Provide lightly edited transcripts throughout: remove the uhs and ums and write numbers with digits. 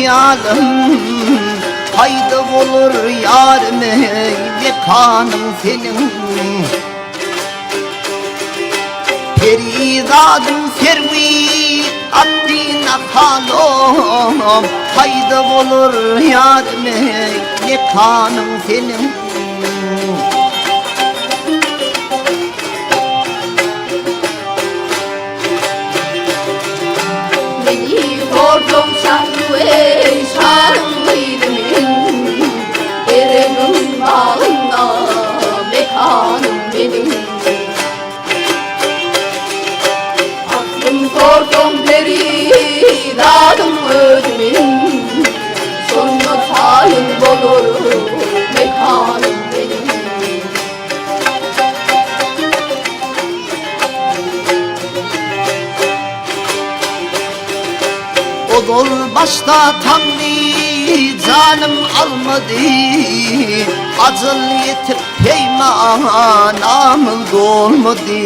hayalim kaydı olur yarime mekanım senin. Perizadım servi Abdina hanım kaydı olur yarime mekanım senin. Beni sordum şanlı ey şanlıydım, Eren'in bağında mekanım benim. Aklım sordum peridadım ödümün, Sonra tayin olur mekanım benim. Olur başta Tanrı canım almadı, acıl yetip peymanım dolmadı.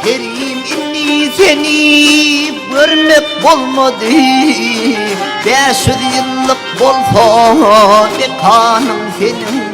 Kerim inni seni görmek olmadı, 500 yıllık bolsa mekanım senin.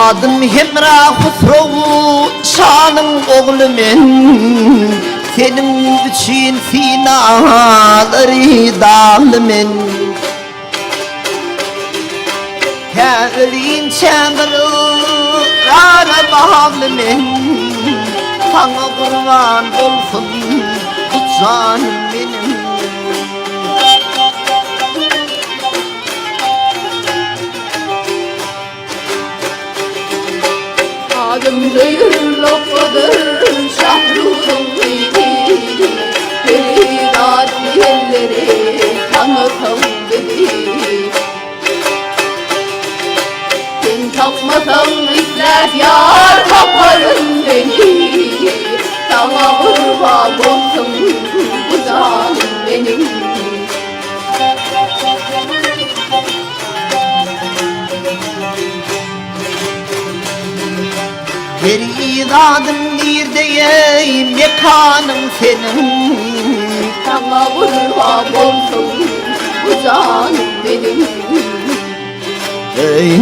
Adım Hemra Husrovu şanım oğlumen, senin için sinaları dağlımen. Kerin çengırır ara bağlımen, sana kurban olsun bu canım benim. Adım zehir lokmadır şahrudum beni, Peridat elleri tanıtam beni. Sen takmasam izler yar kaparın beni, Sana kurban olsun bu canım benim. Peridadım bir deyim mekanım senin. Sana kurban olsun bu canım benim. Ey